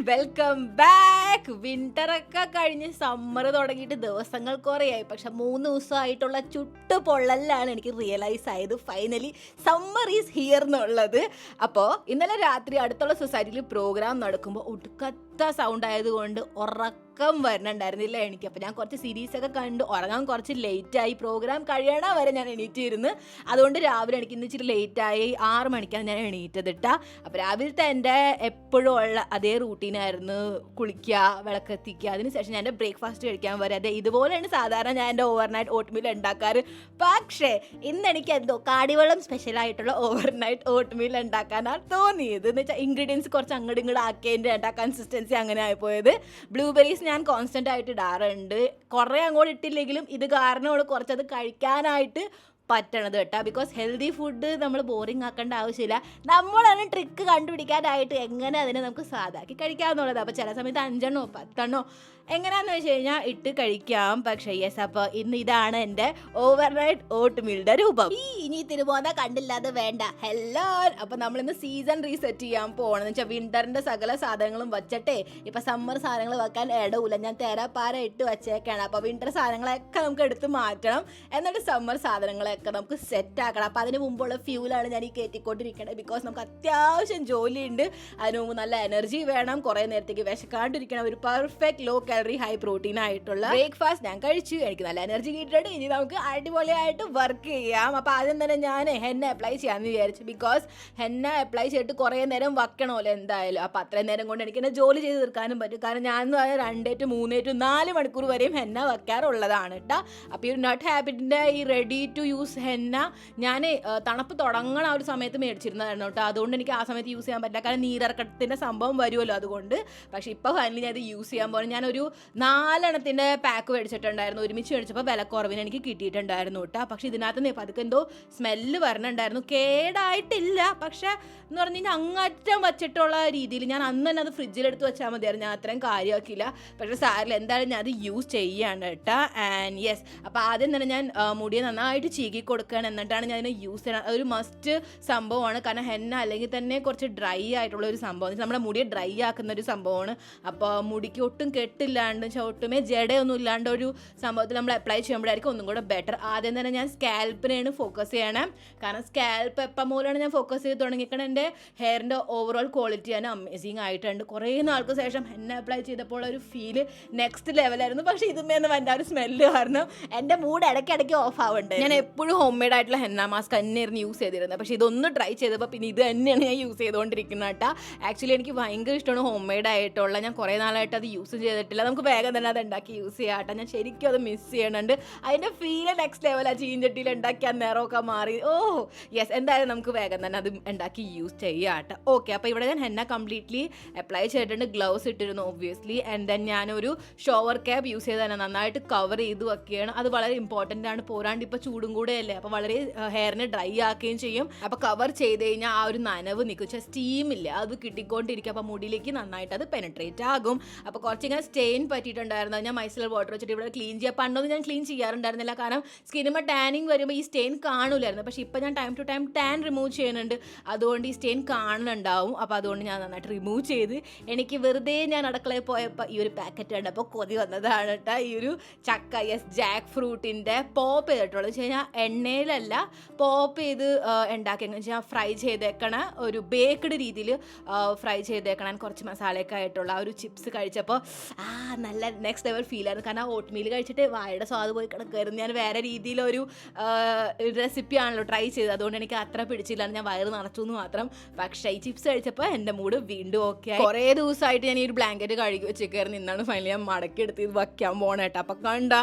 Welcome back. വിന്ററൊക്കെ കഴിഞ്ഞ് summer തുടങ്ങിയിട്ട് ദിവസങ്ങൾ കുറേയായി. പക്ഷെ 3 ദിവസമായിട്ടുള്ള ചുട്ടു പൊള്ളലാണ് എനിക്ക് റിയലൈസ് ആയത് ഫൈനലി സമ്മർ ഈസ് ഹിയർ എന്നുള്ളത്. അപ്പോൾ ഇന്നലെ രാത്രി അടുത്തുള്ള സൊസൈറ്റിയിൽ പ്രോഗ്രാം നടക്കുമ്പോൾ ഒടുക്കത്ത സൗണ്ട് ആയതുകൊണ്ട് ഉറക്കം വരുന്നുണ്ടായിരുന്നില്ല എനിക്ക്. അപ്പോൾ ഞാൻ കുറച്ച് സീരീസൊക്കെ കണ്ട് ഉറങ്ങാൻ കുറച്ച് ലേറ്റായി. പ്രോഗ്രാം കഴിയണ വരെ ഞാൻ എണീറ്റിരുന്ന്. അതുകൊണ്ട് രാവിലെ എനിക്ക് ഇന്ന് ഇച്ചിരി ലേറ്റായി. 6 മണിക്കാണ് ഞാൻ എണീറ്റതിട്ടാ. അപ്പോൾ രാവിലത്തെ എൻ്റെ എപ്പോഴും ഉള്ള അതേ റൂട്ടീനായിരുന്നു. കുളിക്കുക, വിളക്കെത്തിക്കുക, അതിനുശേഷം ഞാൻ എൻ്റെ ബ്രേക്ക്ഫാസ്റ്റ് കഴിക്കാൻ വരെ. അതെ, ഇതുപോലെയാണ് സാധാരണ ഞാൻ എൻ്റെ ഓവർനൈറ്റ് ഓട്ട്മീൽ ഉണ്ടാക്കാറ്. പക്ഷേ ഇന്ന് എനിക്ക് എന്തോ കാടിവെള്ളം സ്പെഷ്യലായിട്ടുള്ള ഓവർനൈറ്റ് ഓട്ട്മീൽ ഉണ്ടാക്കാനാണ് തോന്നിയത്. എന്ന് വെച്ചാൽ ഇൻഗ്രീഡിയൻസ് കുറച്ച് അങ്ങോട്ട് ഇങ്ങോട്ട് ആക്കിയതിൻ്റെ കൺസിസ്റ്റൻസി അങ്ങനെ ആയിപ്പോയത്. ബ്ലൂബെറീസ് ഞാൻ കോൺസ്റ്റൻ്റ് ആയിട്ട് ഇടാറുണ്ട്. കുറേ അങ്ങോട്ട് ഇട്ടില്ലെങ്കിലും ഇത് കാരണമാണ് കുറച്ചത് കഴിക്കാനായിട്ട് പറ്റണത് കേട്ടോ. ബിക്കോസ് ഹെൽത്തി ഫുഡ് നമ്മൾ ബോറിങ് ആക്കേണ്ട ആവശ്യമില്ല. നമ്മളാണ് ട്രിക്ക് കണ്ടുപിടിക്കാനായിട്ട് എങ്ങനെ അതിനെ നമുക്ക് സാധാക്കി കഴിക്കാമെന്നുള്ളത്. അപ്പോൾ ചില സമയത്ത് 5 10 എങ്ങനെയാണെന്ന് വെച്ച് കഴിഞ്ഞാൽ ഇട്ട് കഴിക്കാം. പക്ഷേ യെസ്, അപ്പോൾ ഇന്ന് ഇതാണ് എൻ്റെ ഓവർനൈറ്റ് ഓട്ട്മീലിൻ്റെ രൂപം. ഇനി തിരുമോന്ന കണ്ടില്ലാതെ വേണ്ട. ഹലോ, അപ്പോൾ നമ്മളിന്ന് സീസൺ റീസെറ്റ് ചെയ്യാൻ പോകണം. എന്ന് വെച്ചാൽ വിൻ്ററിൻ്റെ സകല സാധനങ്ങളും വച്ചിട്ടേ ഇപ്പം സമ്മർ സാധനങ്ങൾ വെക്കാൻ ഇടവില്ല. ഞാൻ തേരാപ്പാര ഇട്ട് വച്ചേക്കാണ്. അപ്പോൾ വിൻ്റർ സാധനങ്ങളൊക്കെ നമുക്ക് എടുത്ത് മാറ്റണം. എന്നിട്ട് സമ്മർ സാധനങ്ങളൊക്കെ നമുക്ക് സെറ്റ് ആക്കണം. അപ്പോൾ അതിന് മുമ്പുള്ള ഫ്യൂലാണ് ഞാൻ ഈ കയറ്റിക്കൊണ്ടിരിക്കണത്. ബിക്കോസ് നമുക്ക് അത്യാവശ്യം ജോലിയുണ്ട്. അതിന് മുമ്പ് നല്ല എനർജി വേണം. കുറേ നേരത്തേക്ക് വിശക്കാണ്ടിരിക്കണം. ഒരു perfect low calorie high protein ആയിട്ടുള്ള ബ്രേക്ക്ഫാസ്റ്റ് ഞാൻ കഴിച്ചു. എനിക്ക് നല്ല എനർജി കിട്ടിയിട്ട് ഇനി നമുക്ക് അടിപൊളിയായിട്ട് വർക്ക് ചെയ്യാം. അപ്പോൾ ആദ്യം തന്നെ ഞാൻ ഹെന്ന അപ്ലൈ ചെയ്യാമെന്ന് വിചാരിച്ചു. ബിക്കോസ് ഹെന്ന അപ്ലൈ ചെയ്തിട്ട് കുറേ നേരം വയ്ക്കണമല്ലോ എന്തായാലും. അപ്പോൾ അത്രയും നേരം കൊണ്ട് എനിക്ക് എന്നെ ജോലി ചെയ്ത് തീർക്കാനും പറ്റും. കാരണം ഞാൻ 2 to 3 to 4 മണിക്കൂർ വരെയും ഹെന്ന വയ്ക്കാറുള്ളതാണ് കേട്ടോ. അപ്പോൾ ഈ നട്ട് ഹാബിറ്റിൻ്റെ ഈ റെഡി ടു യൂസ് ഹെന്ന ഞാൻ തണുപ്പ് തുടങ്ങണ ആ ഒരു സമയത്ത് മേടിച്ചിരുന്നതായിരുന്നു കേട്ടോ. അതുകൊണ്ട് എനിക്ക് ആ സമയത്ത് യൂസ് ചെയ്യാൻ പറ്റില്ല. കാരണം നീരിറക്കത്തിൻ്റെ സംഭവം വരുമല്ലോ അതുകൊണ്ട്. പക്ഷേ ഇപ്പോൾ ഫൈനലി ഞാൻ ഇത് യൂസ് ചെയ്യാൻ പോകുന്നത്. ഞാനൊരു 4 എണ്ണത്തിൻ്റെ പാക്ക് മേടിച്ചിട്ടുണ്ടായിരുന്നു. ഒരുമിച്ച് മേടിച്ചപ്പോൾ വില കുറവിന് എനിക്ക് കിട്ടിയിട്ടുണ്ടായിരുന്നു കേട്ടോ. പക്ഷേ ഇതിനകത്ത് പതുക്കെ എന്തോ സ്മെല്ല് വരണുണ്ടായിരുന്നു. കേടായിട്ടില്ല, പക്ഷേ എന്ന് പറഞ്ഞു കഴിഞ്ഞാൽ അങ്ങറ്റം വച്ചിട്ടുള്ള രീതിയിൽ ഞാൻ അന്ന് തന്നെ അത് ഫ്രിഡ്ജിലെടുത്ത് വെച്ചാൽ മതിയായിരുന്നു. ഞാൻ അത്രയും കാര്യമാക്കിയില്ല. പക്ഷേ സാരില്ല, എന്തായാലും ഞാൻ അത് യൂസ് ചെയ്യാണ് കേട്ടോ. ആൻഡ് യെസ്, അപ്പോൾ ആദ്യം തന്നെ ഞാൻ മുടിയെ നന്നായിട്ട് ചീകി കൊടുക്കുകയാണ്. എന്നിട്ടാണ് ഞാൻ ഇതിനെ യൂസ് ചെയ്യണം. അതൊരു മസ്റ്റ് സംഭവമാണ്. കാരണം ഹെന്ന അല്ലെങ്കിൽ തന്നെ കുറച്ച് ഡ്രൈ ആയിട്ടുള്ള ഒരു സംഭവം. നമ്മുടെ മുടിയെ ഡ്രൈ ആക്കുന്ന ഒരു സംഭവമാണ്. അപ്പോൾ മുടിക്ക് ഒട്ടും കെട്ടില്ലാണ്ട് ഒട്ടുമേ ജടയൊന്നും ഇല്ലാണ്ട് ഒരു സംഭവത്തിൽ നമ്മൾ അപ്ലൈ ചെയ്യുമ്പോഴായിരിക്കും ഒന്നും കൂടെ ബെറ്റർ. ആദ്യം തന്നെ ഞാൻ സ്കാൽപ്പിനെയാണ് ഫോക്കസ് ചെയ്യണം. കാരണം സ്കാൽപ്പ് എപ്പം മൂലമാണ് ഞാൻ ഫോക്കസ് ചെയ്ത് തുടങ്ങിക്കണം. എൻ്റെ ഹെയറിൻ്റെ ഓവറോൾ ക്വാളിറ്റി ആണ് അമേസിങ് ആയിട്ടുണ്ട്. കുറേ നാൾക്ക് ശേഷം ഹെന്ന അപ്ലൈ ചെയ്തപ്പോൾ ഒരു ഫീല് നെക്സ്റ്റ് ലെവലായിരുന്നു. പക്ഷേ ഇതുമേന്ന് എൻ്റെ ആ ഒരു സ്മെല്ല് കാരണം എൻ്റെ മൂഡ് ഇടയ്ക്കിടയ്ക്ക് ഓഫ് ആവുന്നുണ്ട്. ഞാൻ എപ്പോഴും ഹോം മെയ്ഡ് ആയിട്ടുള്ള ഹെന്ന മാസ്ക് തന്നെയായിരുന്നു യൂസ് ചെയ്തിരുന്നത്. പക്ഷേ ഇതൊന്ന് ട്രൈ ചെയ്തപ്പോൾ പിന്നെ ഇത് തന്നെയാണ് ഞാൻ യൂസ് ചെയ്തുകൊണ്ടിരിക്കുന്നത് കേട്ടോ. ആക്ച്വലി എനിക്ക് ഭയങ്കര ഇഷ്ടമാണ് ഹോം മെയ്ഡ് ആയിട്ടുള്ള. ഞാൻ കുറേ നാളായിട്ട് അത് യൂസ് ചെയ്തിട്ടില്ല. നമുക്ക് വേഗം തന്നെ അത് ഉണ്ടാക്കി യൂസ് ചെയ്യാം കേട്ടോ. ഞാൻ ശരിക്കും അത് മിസ് ചെയ്യണുണ്ട്. അതിൻ്റെ ഫീല് നെക്സ്റ്റ് ലെവലാണ്. ചീഞ്ചട്ടിയിൽ ഉണ്ടാക്കി ആ നിറമൊക്കെ മാറി. യെസ്, എന്തായാലും നമുക്ക് വേഗം തന്നെ അത് ഉണ്ടാക്കി യൂസ് ചെയ്യാം കേട്ടോ. ഓക്കെ, അപ്പോൾ ഇവിടെ ഞാൻ ഹെന്ന കംപ്ലീറ്റ്ലി അപ്ലൈ ചെയ്തിട്ടുണ്ട്. ഗ്ലൗസ് ഇട്ടിരുന്നു ഒബ്വിയസ്ലി. ആൻഡ് ദെൻ ഞാനൊരു ഷവർ ക്യാപ്പ് യൂസ് ചെയ്ത് തന്നെ നന്നായിട്ട് കവർ ചെയ്ത് വെക്കുകയാണ്. അത് വളരെ ഇമ്പോർട്ടൻ്റ് ആണ്. പോരാണ്ട് ഇപ്പോൾ ചൂടും കൂടെ അല്ലേ, അപ്പോൾ വളരെ ഹെയറിനെ ഡ്രൈ ആക്കുകയും ചെയ്യും. അപ്പോൾ കവർ ചെയ്ത് കഴിഞ്ഞാൽ ആ ഒരു നനവ് നിൽക്കും. പക്ഷേ സ്റ്റീമില്ല, അത് കിട്ടിക്കൊണ്ടിരിക്കും. അപ്പോൾ മുടിയിലേക്ക് നന്നായിട്ട് അത് പെനട്രേറ്റ് ആകും. അപ്പോൾ കുറച്ചിങ്ങനെ സ്റ്റെയിൻ പറ്റിയിട്ടുണ്ടായിരുന്നു. ഞാൻ മൈസലർ വാട്ടർ വെച്ചിട്ട് ഇവിടെ ക്ലീൻ ചെയ്യാം. പണ്ടൊന്നും ഞാൻ ക്ലീൻ ചെയ്യാറുണ്ടായിരുന്നില്ല. കാരണം സ്കിന്നുമ്പോൾ ടാനിങ് വരുമ്പോൾ ഈ സ്റ്റെയിൻ കാണൂലായിരുന്നു. പക്ഷേ ഇപ്പോൾ ഞാൻ time to time tan remove ചെയ്യുന്നുണ്ട്. അതുകൊണ്ട് ഈ സ്റ്റെയിൻ കാണുന്നുണ്ടാവും. അപ്പോൾ അതുകൊണ്ട് ഞാൻ നന്നായിട്ട് റിമൂവ് ചെയ്ത് എനിക്ക് വെറുതെ ഞാൻ അടുക്കളയിൽ പോയപ്പോൾ ഈ ഒരു പാക്കറ്റ് കണ്ടപ്പോൾ കൊതി വന്നതാണ് കേട്ടോ. ഈ ഒരു ചക്ക, യെസ്, ജാക്ക് ഫ്രൂട്ടിൻ്റെ പോപ്പ് ചെയ്തിട്ടുള്ളത് വെച്ച് കഴിഞ്ഞാൽ എണ്ണയിലല്ല, പോപ്പ് ചെയ്ത് ഉണ്ടാക്കിയെന്ന് വെച്ചാൽ ഫ്രൈ ചെയ്തേക്കണ ഒരു ബേക്ക്ഡ് രീതിയിൽ ഫ്രൈ ചെയ്തേക്കണം. കുറച്ച് മസാലയൊക്കെ ആയിട്ടുള്ള ആ ഒരു ചിപ്സ് കഴിച്ചപ്പോൾ നല്ല നെക്സ്റ്റ് ലെവൽ ഫീലായിരുന്നു. കാരണം ഓട്ട്മീൽ കഴിച്ചിട്ട് വായുടെ സ്വാദ് പോയി കിടക്കുമായിരുന്നു. ഞാൻ വേറെ രീതിയിലൊരു റെസിപ്പിയാണല്ലോ ട്രൈ ചെയ്തത്. അതുകൊണ്ട് എനിക്ക് അത്ര പിടിച്ചില്ലായിരുന്നു. ഞാൻ വയറ് നിറച്ചു എന്ന് മാത്രം. പക്ഷേ ഈ ചിപ്സ് കഴിച്ചപ്പോൾ എൻ്റെ മൂഡ് വീണ്ടും ഓക്കെ ആയി. കുറേ ദിവസമായിട്ട് ഞാൻ ഈ ഒരു ബ്ലാങ്കറ്റ് കഴുകി വെച്ചേക്കായിരുന്നു. ഇന്നാണ് ഫൈനലി ഞാൻ മടക്കി എടുത്ത് ഇത് വയ്ക്കാൻ പോകണേട്ടോ. അപ്പോൾ കണ്ട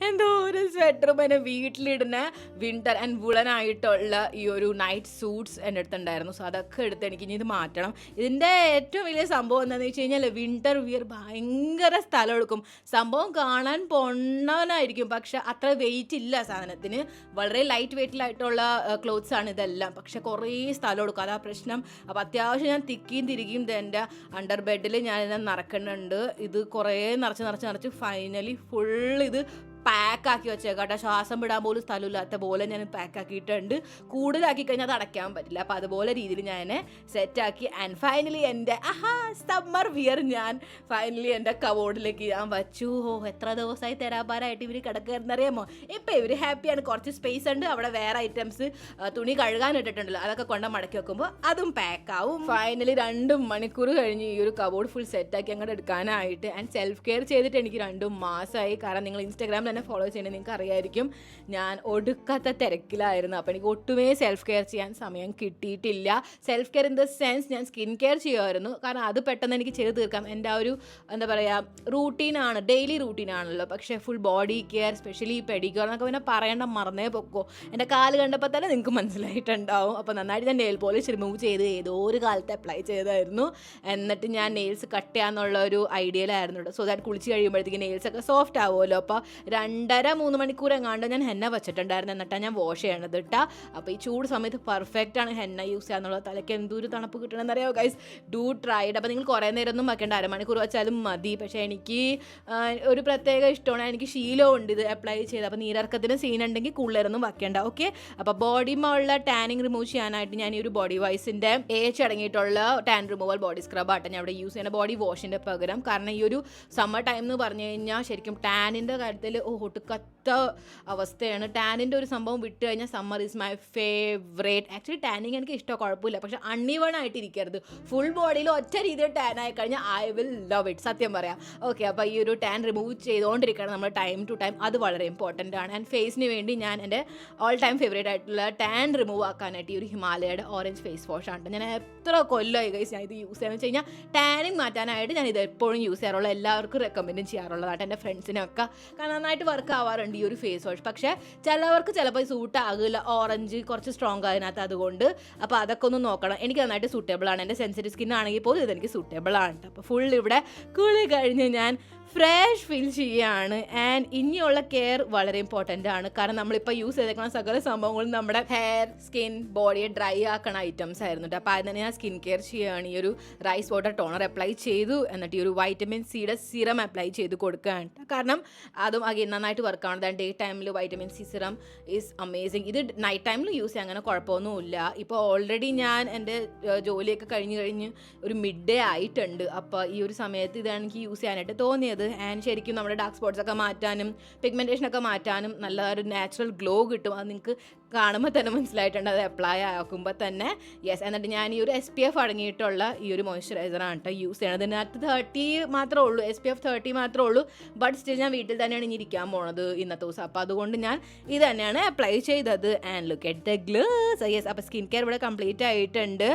എന്തോ ഒരു സ്വെറ്ററും പിന്നെ വീട്ടിലിടുന്ന വിൻ്റർ ആൻഡ് വുളൻ ആയിട്ടുള്ള ഈ ഒരു നൈറ്റ് സൂട്ട്സ് എൻ്റെ അടുത്തുണ്ടായിരുന്നു. സോ അതൊക്കെ എടുത്ത് എനിക്ക് ഇനി ഇത് മാറ്റണം. ഇതിൻ്റെ ഏറ്റവും വലിയ സംഭവം എന്താണെന്ന് വെച്ച് കഴിഞ്ഞാൽ വിൻ്റർ വിയർ ഭയങ്കര സ്ഥലം എടുക്കും. സംഭവം കാണാൻ പൊണ്ണവനായിരിക്കും, പക്ഷെ അത്ര വെയിറ്റ് ഇല്ല സാധനത്തിന്. വളരെ ലൈറ്റ് വെയിറ്റിലായിട്ടുള്ള ക്ലോത്ത്സ് ആണ് ഇതെല്ലാം. പക്ഷെ കുറേ സ്ഥലം എടുക്കും, അതാ പ്രശ്നം. അപ്പോൾ അത്യാവശ്യം ഞാൻ തിക്കിയും തിരികെയും എൻ്റെ അണ്ടർ ബെഡിൽ ഞാൻ നടക്കുന്നുണ്ട്. ഇത് കുറേ നിറച്ച് ഫൈനലി ഫുൾ ഇത് പാക്കാക്കി വെച്ചേക്കാട്ടെ, ശ്വാസം വിടാൻ പോലും സ്ഥലമില്ലാത്ത പോലെ ഞാൻ പാക്കാക്കിയിട്ടുണ്ട്. കൂടുതലാക്കി കഴിഞ്ഞാൽ അത് അടയ്ക്കാൻ പറ്റില്ല. അപ്പോൾ അതുപോലെ രീതിയിൽ ഞാൻ സെറ്റാക്കി. ആൻഡ് ഫൈനലി എൻ്റെ സമ്മർ വിയർ ഞാൻ ഫൈനലി എൻ്റെ കബോർഡിലേക്ക് ഞാൻ വച്ചു. എത്ര ദിവസമായി തരാപാരായിട്ട് ഇവർ കിടക്കുന്നറിയാമോ. ഇപ്പോൾ ഇവർ ഹാപ്പിയാണ്, കുറച്ച് സ്പേസ് ഉണ്ട്, അവിടെ വേറെ ഐറ്റംസ് തുണി കഴുകാൻ ഇട്ടിട്ടുണ്ടല്ലോ, അതൊക്കെ കൊണ്ട് മടക്കി വെക്കുമ്പോൾ അതും പാക്കാവും. ഫൈനലി 2 മണിക്കൂർ കഴിഞ്ഞ് ഈ ഒരു കബോർഡ് ഫുൾ സെറ്റാക്കി അങ്ങോട്ട് എടുക്കാനായിട്ട്. ആൻഡ് സെൽഫ് കെയർ ചെയ്തിട്ട് എനിക്ക് 2 മാസമായി. കാരണം നിങ്ങൾ ഇൻസ്റ്റാഗ്രാമിൽ തന്നെ ഫോളോ ചെയ്യുന്നത് നിങ്ങൾക്ക് അറിയായിരിക്കും, ഞാൻ ഒടുക്കാത്ത തിരക്കിലായിരുന്നു. അപ്പോൾ എനിക്ക് ഒട്ടുമേ സെൽഫ് കെയർ ചെയ്യാൻ സമയം കിട്ടിയിട്ടില്ല. Self care in the sense ഞാൻ സ്കിൻ കെയർ ചെയ്യുമായിരുന്നു, കാരണം അത് പെട്ടെന്ന് എനിക്ക് ചെയ്ത് തീർക്കാം. എൻ്റെ ആ ഒരു എന്താ പറയുക റൂട്ടീനാണ്, ഡെയിലി റൂട്ടീനാണല്ലോ. പക്ഷേ full body care, specially pedicure എന്നൊക്കെ പിന്നെ പറയേണ്ട മറന്നേ പൊക്കോ. എൻ്റെ കാല് കണ്ടപ്പോൾ തന്നെ നിങ്ങൾക്ക് മനസ്സിലായിട്ടുണ്ടാവും. അപ്പോൾ നന്നായിട്ട് ഞാൻ നെയിൽ പോളിഷ് റിമൂവ് ചെയ്ത് ഏതോ ഒരു കാലത്ത് അപ്ലൈ ചെയ്തായിരുന്നു. എന്നിട്ട് ഞാൻ നെയിൽസ് കട്ട് ചെയ്യാന്നുള്ള ഒരു ഐഡിയയിലായിരുന്നു കേട്ടോ. സോ ദാറ്റ് കുളിച്ച് കഴിയുമ്പോഴത്തേക്ക് നെയിൽസ് ഒക്കെ സോഫ്റ്റ് ആവുമല്ലോ. അപ്പോൾ 2.5-3 മണിക്കൂർ എങ്ങാണ്ട് ഞാൻ ഹെന്ന വെച്ചിട്ടുണ്ടായിരുന്നു. എന്നിട്ടാണ് ഞാൻ വാഷ് ചെയ്യണത് കേട്ടോ. അപ്പോൾ ഈ ചൂട് സമയത്ത് പെർഫെക്റ്റ് ആണ് ഹെന്ന യൂസ് ചെയ്യാന്നുള്ളത്. തലയ്ക്ക് എന്തൊരു തണുപ്പ് കിട്ടണമെന്ന് അറിയാമോ ഗൈസ്, ഡു ട്രൈഡ്. അപ്പോൾ നിങ്ങൾ കുറേ നേരം ഒന്നും വെക്കേണ്ട, 1/2 മണിക്കൂർ വെച്ചാലും മതി. പക്ഷേ എനിക്ക് ഒരു പ്രത്യേക ഇഷ്ടമാണ്, എനിക്ക് ശീലമുണ്ട് ഇത് അപ്ലൈ ചെയ്ത്. അപ്പോൾ നീരിറക്കത്തിന് സീൻ ഉണ്ടെങ്കിൽ കൂടുതലൊന്നും വെക്കേണ്ട. ഓക്കെ, അപ്പോൾ ബോഡിമുള്ള ടാനിങ് റിമൂവ് ചെയ്യാനായിട്ട് ഞാൻ ഈ ഒരു ബോഡി വൈസിൻ്റെ അടങ്ങിയിട്ടുള്ള ടാൻ റിമൂവൽ ബോഡി സ്ക്രബ് ആട്ടെ ഞാൻ ഇവിടെ യൂസ് ചെയ്യുന്ന ബോഡി വാഷിൻ്റെ പകരം. കാരണം ഈ ഒരു സമ്മർ ടൈം എന്ന് പറഞ്ഞു കഴിഞ്ഞാൽ ശരിക്കും ടാനിൻ്റെ കാര്യത്തിൽ ഒട്ടുക്കത്ത അവസ്ഥയാണ്. ടാനിൻ്റെ ഒരു സംഭവം വിട്ട് കഴിഞ്ഞാൽ summer is my favourite. Actually tanning എനിക്ക് ഇഷ്ടം, കുഴപ്പമില്ല. പക്ഷെ അൺഈവൺ ആയിട്ടിരിക്കരുത്. ഫുൾ ബോഡിയിൽ ഒറ്റ രീതിയിൽ ടാൻ ആയി കഴിഞ്ഞാൽ ഐ വിൽ ലവ് ഇറ്റ്, സത്യം പറയാം. ഓക്കെ, അപ്പോൾ ഈ ഒരു ടാൻ റിമൂവ് ചെയ്തുകൊണ്ടിരിക്കണം നമ്മൾ ടൈം ടു ടൈം, അത് വളരെ ഇമ്പോർട്ടൻ്റ് ആണ്. ആൻഡ് ഫേസിന് വേണ്ടി ഞാൻ എൻ്റെ ഓൾ ടൈം ഫേവറേറ്റ് ആയിട്ടുള്ള ടാൻ റിമൂവ് ആക്കാനായിട്ട് ഈ ഒരു ഹിമാലയയുടെ ഓറഞ്ച് ഫേസ് വാഷ് ആണ്. ഞാൻ എത്ര കൊല്ലമായി ഗൈസ് ഞാൻ ഇത് യൂസ് ചെയ്യാന്ന് വെച്ച് കഴിഞ്ഞാൽ ടാനിങ് മാറ്റാനായിട്ട് ഞാൻ ഇത് എപ്പോഴും യൂസ് ചെയ്യാറുള്ള, എല്ലാവർക്കും റെക്കമെൻഡ് ചെയ്യാറുള്ളതാണ്, എൻ്റെ ഫ്രണ്ട്സിനൊക്കെ. കാരണം നന്നായിട്ട് വർക്ക് ആവാറുണ്ട് ഈ ഒരു ഫേസ് വാഷ്. പക്ഷേ ചിലവർക്ക് ചിലപ്പോൾ സൂട്ട് ആകില്ല, ഓറഞ്ച് കുറച്ച് സ്ട്രോങ് അതിനകത്ത്, അതുകൊണ്ട് അപ്പോൾ അതൊക്കെ ഒന്ന് നോക്കണം. എനിക്ക് നന്നായിട്ട് സൂട്ടബിൾ ആണ്, എൻ്റെ സെൻസിറ്റീവ് സ്കിൻ ആണെങ്കിൽ പോലും ഇതെനിക്ക് സൂട്ടബിൾ ആണ്. അപ്പോൾ ഫുൾ ഇവിടെ കുളി കഴിഞ്ഞ് ഞാൻ ഫ്രഷ് ഫീൽ ചെയ്യുകയാണ്. ആൻഡ് ഇനിയുള്ള കെയർ വളരെ ഇമ്പോർട്ടൻ്റ് ആണ്. കാരണം നമ്മളിപ്പോൾ യൂസ് ചെയ്തേക്കുന്ന സകല സംഭവങ്ങളും നമ്മുടെ ഹെയർ, സ്കിൻ, ബോഡിയെ ഡ്രൈ ആക്കണ ഐറ്റംസ് ആയിരുന്നു. അപ്പോൾ അതിന് ഞാൻ സ്കിൻ കെയർ ചെയ്യുകയാണ്. ഈ ഒരു റൈസ് വാട്ടർ ടോണർ അപ്ലൈ ചെയ്തു, എന്നിട്ട് ഈ ഒരു വൈറ്റമിൻ സിയുടെ സിറം അപ്ലൈ ചെയ്ത് കൊടുക്കുകയാണ്. കാരണം അതും അഗെയിൻ നന്നായിട്ട് വർക്ക് ആണ്. ഡേ ടൈമിൽ vitamin C serum is amazing. ഇത് നൈറ്റ് ടൈമിൽ യൂസ് ചെയ്യാൻ അങ്ങനെ കുഴപ്പമൊന്നുമില്ല. ഇപ്പോൾ ഓൾറെഡി ഞാൻ എൻ്റെ ജോലിയൊക്കെ കഴിഞ്ഞ് ഒരു മിഡ് ഡേ ആയിട്ടുണ്ട്. അപ്പോൾ ഈ ഒരു സമയത്ത് ഇതാണ് എനിക്ക് യൂസ് ചെയ്യാനായിട്ട് തോന്നിയത്. ആൻഡ് ശരിക്കും നമ്മുടെ ഡാർക്ക് സ്പോട്ട്സ് ഒക്കെ മാറ്റാനും പിഗ്മെൻറ്റേഷനൊക്കെ മാറ്റാനും നല്ലൊരു നാച്ചുറൽ ഗ്ലോ കിട്ടും. അത് നിങ്ങൾക്ക് കാണുമ്പോൾ തന്നെ മനസ്സിലായിട്ടുണ്ട്, അത് അപ്ലൈ ആക്കുമ്പോൾ തന്നെ. യെസ്, എന്നിട്ട് ഞാൻ ഈ ഒരു SPF അടങ്ങിയിട്ടുള്ള ഈ ഒരു മോയ്സ്ചറൈസറാണ് കേട്ടോ യൂസ് ചെയ്യണത്. ഇതിനകത്ത് 30 മാത്രമേ ഉള്ളൂ, SPF 30 മാത്രമേ ഉള്ളൂ. ബട്ട് സ്റ്റിൽ ഞാൻ വീട്ടിൽ തന്നെയാണ് ഇനി ഇരിക്കാൻ പോണത് ഇന്നത്തെ ദിവസം. അപ്പോൾ അതുകൊണ്ട് ഞാൻ ഇത് തന്നെയാണ് അപ്ലൈ ചെയ്തത്. And look at the gloss. Yes, അപ്പോൾ സ്കിൻ കെയർ ഇവിടെ കംപ്ലീറ്റ് ആയിട്ടുണ്ട്.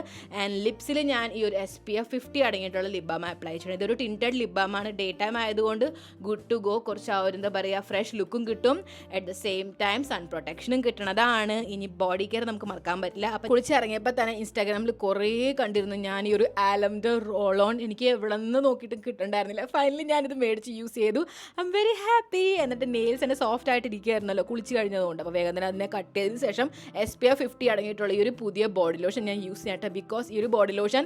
ആൻഡ് ലിപ്സിൽ ഞാൻ ഈ ഒരു SPF 50 അടങ്ങിയിട്ടുള്ള ലിപ് ബാം അപ്ലൈ ചെയ്യണം. ഇതൊരു ടിൻറ്റഡ് ലിപ് ബാമാണ്. ഡേ ടൈം ആയതുകൊണ്ട് ഗുഡ് ടു ഗോ. കുറച്ച് ആ ഒരു എന്താ പറയുക ഫ്രഷ് ലുക്കും കിട്ടും, at the same time sun പ്രൊട്ടക്ഷനും കിട്ടണതാണ്. ഇനി ബോഡി കെയർ നമുക്ക് മറക്കാൻ പറ്റില്ല. അപ്പോൾ കുളിച്ചിറങ്ങിയപ്പോൾ തന്നെ ഇൻസ്റ്റാഗ്രാമിൽ കുറേ കണ്ടിരുന്നു ഞാൻ ഈ ഒരു ആലംൻ്റെ റോൾ ഓൺ. എനിക്ക് എവിടെ നിന്ന് നോക്കിയിട്ട് കിട്ടണ്ടായിരുന്നില്ല. ഫൈനലി ഞാനിത് മേടിച്ച് യൂസ് ചെയ്തു. I am very happy. എന്നിട്ട് നെയിൽസ് തന്നെ സോഫ്റ്റ് ആയിട്ട് ഇരിക്കുകയായിരുന്നല്ലോ കുളിച്ച് കഴിഞ്ഞതുകൊണ്ട്. അപ്പോൾ വേഗം തന്നെ അതിനെ കട്ട് ചെയ്തതിന് ശേഷം SPF 50 അടങ്ങിയിട്ടുള്ള ഈ ഒരു പുതിയ ബോഡി ലോഷൻ ഞാൻ യൂസ് ചെയ്യട്ടെ. ബിക്കോസ് ഈ ഒരു ബോഡി ലോഷൻ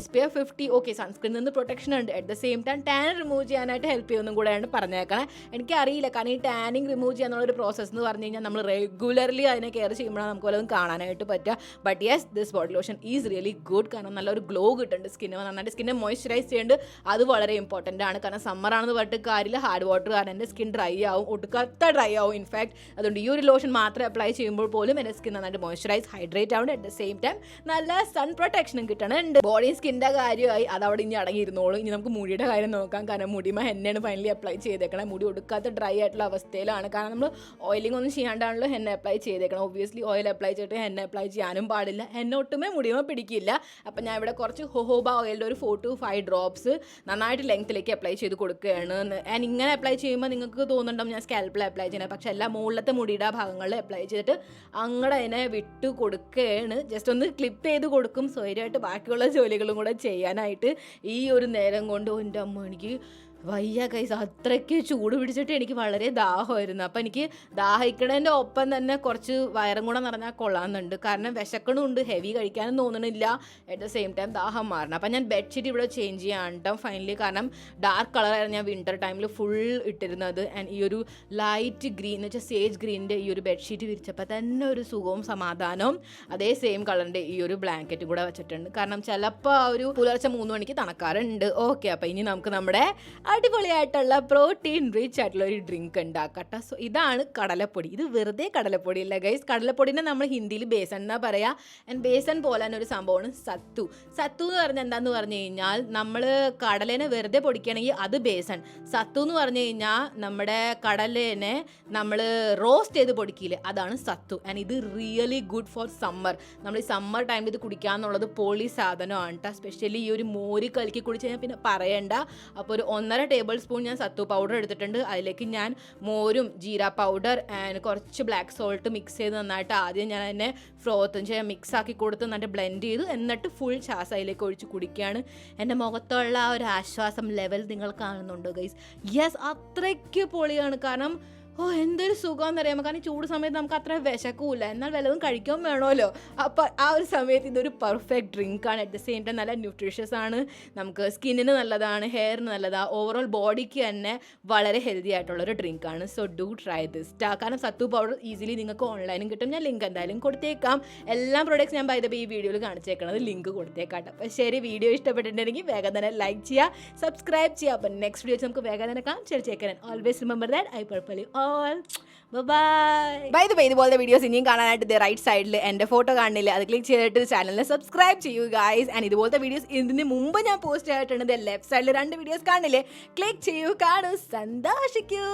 SPF 50 ഓക്കെ സൺസ്ക്രീനിൽ നിന്ന് പ്രൊട്ടക്ഷൻ ഉണ്ട്, at the same time tan remove ചെയ്യാനായിട്ട് ഹെൽപ്പ് ചെയ്യുന്നതും കൂടെയാണ് പറഞ്ഞേക്കണേ. എനിക്കറിയില്ല, കാരണം ഈ ടാനിങ് റിമൂവ് ചെയ്യാന്നുള്ളൊരു പ്രോസസ്സ് എന്ന് പറഞ്ഞു കഴിഞ്ഞാൽ നമ്മൾ റെഗുലർലി അതിനെ കെയർ ചെയ്യുമ്പോഴാണ് നമുക്ക് വല്ലതും കാണാനായിട്ട് പറ്റുക. But yes, this body lotion is really good. കാരണം നല്ലൊരു ഗ്ലോ കിട്ടുന്നുണ്ട് സ്കിന്ന്. നന്നായിട്ട് സ്കിന്നെ മോയ്സ്ചറൈസ് ചെയ്യുന്നുണ്ട്, അത് വളരെ ഇമ്പോർട്ടൻ്റ് ആണ്. കാരണം സമ്മർ ആണെന്ന് പറഞ്ഞിട്ട് കാര്യമില്ല, ഹാർഡ് വാട്ടർ കാരണം എൻ്റെ സ്കിൻ ഡ്രൈ ആവും, ഒട്ടുക്കത്ത ഡ്രൈ ആവും ഇൻഫാക്ട്. അതുകൊണ്ട് ഈ ഒരു ലോഷൻ മാത്രം അപ്ലൈ ചെയ്യുമ്പോൾ പോലും എൻ്റെ സ്കിൻ നന്നായിട്ട് മോയ്സ്ചറൈസ് ഹൈഡ്രേറ്റ് ആവുന്നുണ്ട്, അറ്റ് ദ സെയിം ടൈം നല്ല സൺ പ്രൊട്ടക്ഷനും കിട്ടണുണ്ട്. ബോഡി സ്കിൻ്റെ കാര്യമായി അതവിടെ ഇനി അടങ്ങിയിരുന്നോളൂ. ഇനി നമുക്ക് മുടിയുടെ കാര്യം നോക്കാം. കാരണം മുടിമ എന്നെയാണ് ഫൈനലി അപ്ലൈ ചെയ്തേക്കണം. മുടി ഒടുക്കാത്ത ഡ്രൈ ആയിട്ടുള്ള അവസ്ഥയിലാണ്. കാരണം നമ്മൾ ഓയിലിംഗ് ഒന്നും ചെയ്യാണ്ടാണല്ലോ ഹെന്ന അപ്ലൈ ചെയ്തേക്കണം. ഒബ്വിയസ്ലി ഓയിൽ അപ്ലൈ ചെയ്തിട്ട് ഹെന്ന അപ്ലൈ ചെയ്യാനും പാടില്ല. ഹെന്ന ഒട്ടുമേ മുടിമ പിടിക്കില്ല. അപ്പം ഞാൻ ഇവിടെ കുറച്ച് ഹോഹോബ ഓയിലിൻ്റെ ഒരു 4 to 5 ഡ്രോപ്സ് നന്നായിട്ട് ലെങ്ത്തിലേക്ക് അപ്ലൈ ചെയ്ത് കൊടുക്കുകയാണ്. ആൻഡ് ഇങ്ങനെ അപ്ലൈ ചെയ്യുമ്പോൾ നിങ്ങൾക്ക് തോന്നുന്നുണ്ടാവും ഞാൻ സ്കാൽപ്പിൽ അപ്ലൈ ചെയ്യുന്നത്. പക്ഷേ എല്ലാ മുകളിലത്തെ മുടിയുടെ ഭാഗങ്ങളിൽ അപ്ലൈ ചെയ്തിട്ട് അങ്ങടെ അതിനെ വിട്ട് കൊടുക്കുകയാണ്. ജസ്റ്റ് ഒന്ന് ക്ലിപ്പ് ചെയ്ത് കൊടുക്കും സ്വയമായിട്ട് ബാക്കിയുള്ള ജോലികളും കൂടെ ചെയ്യാനായിട്ട്. ഈ ഒരു നേരം കൊണ്ട് എൻ്റെ അമ്മ എനിക്ക് വയ്യ ഗൈസ്, അത്രയ്ക്ക് ചൂട് പിടിച്ചിട്ട് എനിക്ക് വളരെ ദാഹമായിരുന്നു. അപ്പം എനിക്ക് ദാഹിക്കണതിൻ്റെ ഒപ്പം തന്നെ കുറച്ച് വയറും കൂടെ നിറഞ്ഞാൽ കൊള്ളാമെന്നുണ്ട്. കാരണം വിശക്കണമുണ്ട്, ഹെവി കഴിക്കാനും തോന്നണില്ല, അറ്റ് ദ സെയിം ടൈം ദാഹം മാറണം. അപ്പം ഞാൻ ബെഡ്ഷീറ്റ് ഇവിടെ ചേഞ്ച് ചെയ്യാൻ കേട്ടോ ഫൈനലി. കാരണം ഡാർക്ക് കളറായിരുന്നു ഞാൻ വിൻ്റർ ടൈമിൽ ഫുൾ ഇട്ടിരുന്നത്. ആൻഡ് ഈ ഒരു ലൈറ്റ് ഗ്രീൻ എന്ന് വെച്ചാൽ സേജ് ഗ്രീനിൻ്റെ ഈ ഒരു ബെഡ്ഷീറ്റ് വിരിച്ചപ്പോൾ തന്നെ ഒരു സുഖവും സമാധാനവും. അതേ സെയിം കളറിൻ്റെ ഈ ഒരു ബ്ലാങ്കറ്റ് കൂടെ വെച്ചിട്ടുണ്ട്. കാരണം ചിലപ്പോൾ ആ ഒരു പുലർച്ചെ 3 മണിക്ക് തണുക്കാറുണ്ട്. ഓക്കെ, അപ്പോൾ ഇനി നമുക്ക് നമ്മുടെ അടിപൊളിയായിട്ടുള്ള പ്രോട്ടീൻ റിച്ച് ആയിട്ടുള്ള ഒരു ഡ്രിങ്ക് ഉണ്ടാക്കട്ടെ. സോ ഇതാണ് കടലപ്പൊടി. ഇത് വെറുതെ കടലപ്പൊടി ഇല്ല ഗൈസ്. കടലപ്പൊടിനെ നമ്മൾ ഹിന്ദിയിൽ ബേസൻ എന്നാ പറയുക. ആൻഡ് ബേസൻ പോലെ തന്നെ ഒരു സംഭവമാണ് സത്തു. സത്തു എന്ന് പറഞ്ഞാൽ എന്താന്ന് പറഞ്ഞു കഴിഞ്ഞാൽ നമ്മൾ കടലേനെ വെറുതെ പൊടിക്കുകയാണെങ്കിൽ അത് ബേസൻ. സത്തു എന്ന് പറഞ്ഞു കഴിഞ്ഞാൽ നമ്മുടെ കടലേനെ നമ്മൾ റോസ്റ്റ് ചെയ്ത് പൊടിക്കില്ലേ, അതാണ് സത്തു. ആൻഡ് ഇത് റിയലി ഗുഡ് ഫോർ സമ്മർ. നമ്മൾ ഈ സമ്മർ ടൈമിൽ ഇത് കുടിക്കാന്നുള്ളത് പൊളി സാധനമാണ് കേട്ടോ. സ്പെഷ്യലി ഈ ഒരു മോര് കലക്കി കുടിച്ച് കഴിഞ്ഞാൽ പിന്നെ പറയണ്ട. അപ്പോൾ ഒരു 1.5 ടേബിൾ സ്പൂൺ ഞാൻ സത്തു പൗഡർ എടുത്തിട്ടുണ്ട്. അതിലേക്ക് ഞാൻ മോരും ജീര പൗഡർ ആൻഡ് കുറച്ച് ബ്ലാക്ക് സോൾട്ട് മിക്സ് ചെയ്ത് നന്നായിട്ട് ആദ്യം ഞാൻ അതിനെ ഫ്രോത്തും ചെയ്യാൻ മിക്സ് ആക്കി കൊടുത്ത് നന്നായിട്ട് ബ്ലെൻഡ് ചെയ്തു. എന്നിട്ട് ഫുൾ ശ്വാസം അതിലേക്ക് ഒഴിച്ച് കുടിക്കുകയാണ്. എൻ്റെ മുഖത്തുള്ള ആ ഒരു ആശ്വാസം ലെവൽ നിങ്ങൾ കാണുന്നുണ്ടോ ഗൈസ്? യെസ്, അത്രയ്ക്ക് പൊളിയാണ്. കാരണം എന്തൊരു സുഖമെന്ന് അറിയാമോ. കാരണം ചൂട് സമയത്ത് നമുക്ക് അത്ര വിശക്കൂല, എന്നാൽ വല്ലതും കഴിക്കാൻ വേണമല്ലോ. അപ്പോൾ ആ ഒരു സമയത്ത് ഇതൊരു പെർഫെക്റ്റ് ഡ്രിങ്കാണ്. അറ്റ് ദ സെയിം ടൈം നല്ല ന്യൂട്രീഷ്യസ് ആണ്, നമുക്ക് സ്കിന്നിന് നല്ലതാണ്, ഹെയറിന് നല്ലതാണ്, ഓവറോൾ ബോഡിക്ക് തന്നെ വളരെ ഹെൽത്തി ആയിട്ടുള്ളൊരു ഡ്രിങ്കാണ്. So do try this. കാരണം സത്തു പൗഡർ ഈസിലി നിങ്ങൾക്ക് ഓൺലൈനും കിട്ടും. ഞാൻ ലിങ്ക് എന്തായാലും കൊടുത്തേക്കാം. എല്ലാ പ്രോഡക്റ്റ്സ് ഞാൻ ബൈ ഈ വീഡിയോയിൽ കാണിച്ചേക്കണത് ലിങ്ക് കൊടുത്തേക്കാം. അപ്പോൾ ശരി, വീഡിയോ ഇഷ്ടപ്പെട്ടിട്ടുണ്ടെങ്കിൽ വേഗം തന്നെ ലൈക്ക് ചെയ്യുക, സബ്സ്ക്രൈബ് ചെയ്യുക. അപ്പോൾ നെക്സ്റ്റ് വീഡിയോസ് നമുക്ക് വേഗം തന്നെ കാണാം. ചേച്ചേക്കാൻ ഓൾവേസ് റിമെമ്പർ ദാറ്റ് ഐ പർപ്പലി all. Bye-bye. By the way, ഇതുപോലത്തെ വീഡിയോസ് ഇനിയും കാണാനായിട്ട് റൈറ്റ് സൈഡിൽ എൻ്റെ ഫോട്ടോ കാണുന്നില്ല, അത് ക്ലിക്ക് ചെയ്തിട്ട് ചാനലിനെ സബ്സ്ക്രൈബ് ചെയ്യൂ ഗൈസ്. ആൻഡ് ഇതുപോലത്തെ വീഡിയോസ് ഇതിന് മുമ്പ് ഞാൻ പോസ്റ്റ് ആയിട്ടുണ്ട്. ലെഫ്റ്റ് സൈഡിൽ 2 വീഡിയോസ് കാണില്ലേ, ക്ലിക്ക് ചെയ്യൂ, കാണൂ, സന്തോഷിക്കൂ.